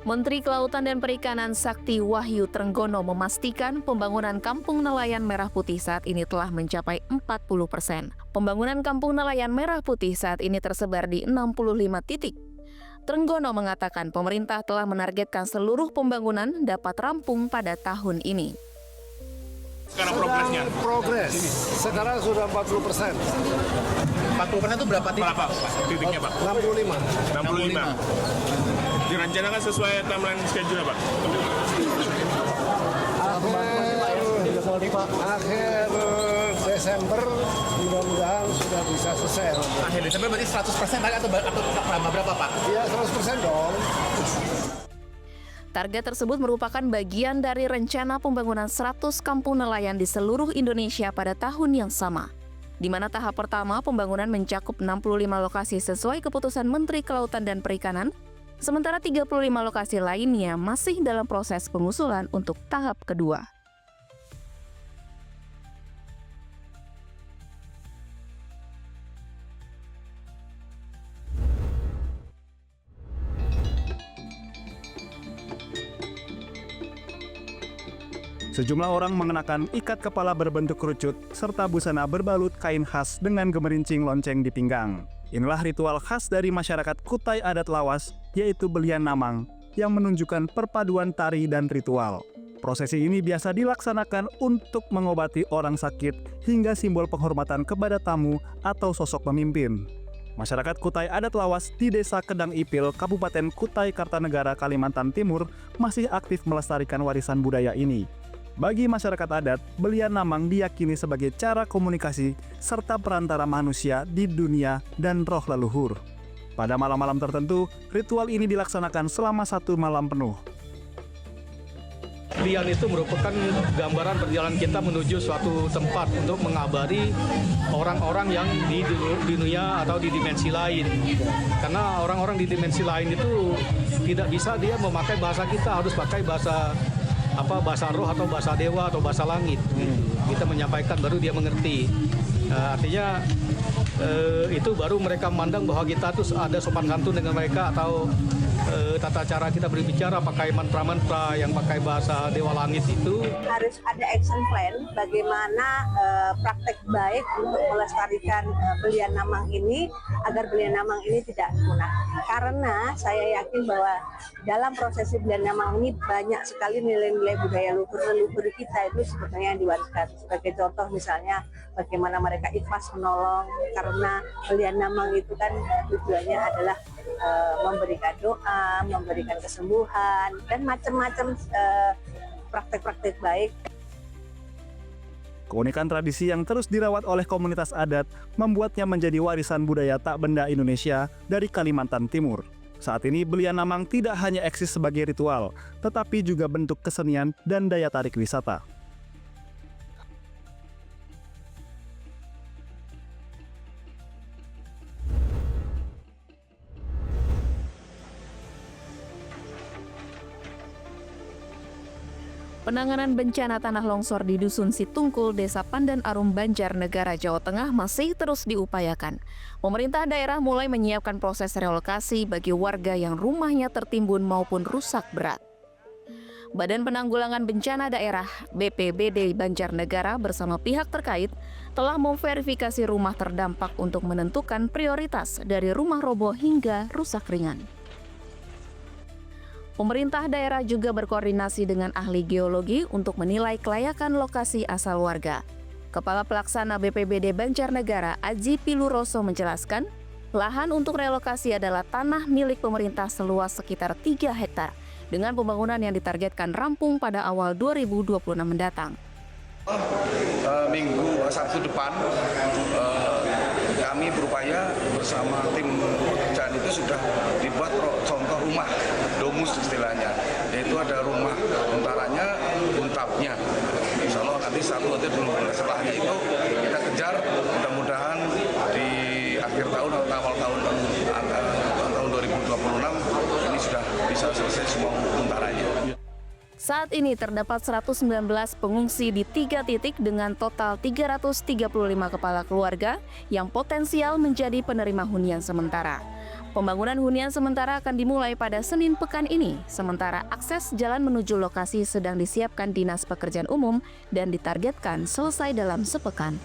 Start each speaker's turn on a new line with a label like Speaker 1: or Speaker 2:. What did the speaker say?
Speaker 1: Menteri Kelautan dan Perikanan Sakti Wahyu Trenggono memastikan pembangunan Kampung Nelayan Merah Putih saat ini telah mencapai 40%. Pembangunan Kampung Nelayan Merah Putih saat ini tersebar di 65 titik. Trenggono mengatakan pemerintah telah menargetkan seluruh pembangunan dapat rampung pada tahun ini.
Speaker 2: Sekarang progresnya?
Speaker 3: Progres, sekarang sudah 40%.
Speaker 2: 40% itu berapa titiknya, Pak?
Speaker 3: 65.
Speaker 2: 65. Direncanakan sesuai timeline schedule, Pak?
Speaker 3: Akhir Desember mudah-mudahan sudah bisa selesai.
Speaker 2: Akhir Desember berarti 100% atau berapa, Pak?
Speaker 3: Iya, 100% dong.
Speaker 1: Target tersebut merupakan bagian dari rencana pembangunan 100 kampung nelayan di seluruh Indonesia pada tahun yang sama, di mana tahap pertama pembangunan mencakup 65 lokasi sesuai keputusan Menteri Kelautan dan Perikanan, sementara 35 lokasi lainnya masih dalam proses pengusulan untuk tahap kedua.
Speaker 4: Sejumlah orang mengenakan ikat kepala berbentuk kerucut serta busana berbalut kain khas dengan gemerincing lonceng di pinggang. Inilah ritual khas dari masyarakat Kutai Adat Lawas, yaitu belian namang, yang menunjukkan perpaduan tari dan ritual. Prosesi ini biasa dilaksanakan untuk mengobati orang sakit hingga simbol penghormatan kepada tamu atau sosok pemimpin. Masyarakat Kutai Adat Lawas di Desa Kedang Ipil, Kabupaten Kutai Kartanegara, Kalimantan Timur masih aktif melestarikan warisan budaya ini. Bagi masyarakat adat, belian namang diyakini sebagai cara komunikasi serta perantara manusia di dunia dan roh leluhur. Pada malam-malam tertentu, ritual ini dilaksanakan selama 1 malam penuh.
Speaker 5: Belian itu merupakan gambaran perjalanan kita menuju suatu tempat untuk mengabari orang-orang yang di dunia atau di dimensi lain. Karena orang-orang di dimensi lain itu tidak bisa dia memakai bahasa kita, harus pakai bahasa roh atau bahasa dewa atau bahasa langit. Kita menyampaikan baru dia mengerti. Artinya itu baru mereka memandang bahwa kita tuh ada sopan santun dengan mereka, atau tata cara kita berbicara pakai mantra-mantra yang pakai bahasa dewa langit itu.
Speaker 6: Harus ada action plan bagaimana praktek baik untuk melestarikan belian namang ini agar belian namang ini tidak punah. Karena saya yakin bahwa dalam prosesi belian namang ini banyak sekali nilai-nilai budaya leluhur kita itu sebetulnya yang diwariskan. Sebagai contoh misalnya bagaimana mereka ikhlas menolong, karena belian namang itu kan tujuannya adalah memberikan doa, memberikan kesembuhan, dan macam-macam praktek-praktek baik.
Speaker 4: Keunikan tradisi yang terus dirawat oleh komunitas adat membuatnya menjadi warisan budaya tak benda Indonesia dari Kalimantan Timur. Saat ini belian namang tidak hanya eksis sebagai ritual, tetapi juga bentuk kesenian dan daya tarik wisata.
Speaker 1: Penanganan bencana tanah longsor di Dusun Situngkul, Desa Pandan Arum, Banjarnegara, Jawa Tengah masih terus diupayakan. Pemerintah daerah mulai menyiapkan proses relokasi bagi warga yang rumahnya tertimbun maupun rusak berat. Badan Penanggulangan Bencana Daerah BPBD Banjarnegara bersama pihak terkait telah memverifikasi rumah terdampak untuk menentukan prioritas dari rumah roboh hingga rusak ringan. Pemerintah daerah juga berkoordinasi dengan ahli geologi untuk menilai kelayakan lokasi asal warga. Kepala Pelaksana BPBD Banjarnegara Aji Piluroso menjelaskan, lahan untuk relokasi adalah tanah milik pemerintah seluas sekitar 3 hektar, dengan pembangunan yang ditargetkan rampung pada awal 2026 mendatang.
Speaker 7: Minggu Sabtu depan kami berupaya bersama tim pekerjaan itu sudah dibuat contoh rumah domus istilahnya, yaitu ada rumah untaranya, untapnya. Insya Allah nanti satu aja dulu, setelahnya itu kita kejar, mudah-mudahan di akhir tahun atau awal tahun 2026 ini sudah bisa selesai semua untaranya.
Speaker 1: Saat ini terdapat 119 pengungsi di 3 titik dengan total 335 kepala keluarga yang potensial menjadi penerima hunian sementara. Pembangunan hunian sementara akan dimulai pada Senin pekan ini, sementara akses jalan menuju lokasi sedang disiapkan Dinas Pekerjaan Umum dan ditargetkan selesai dalam sepekan.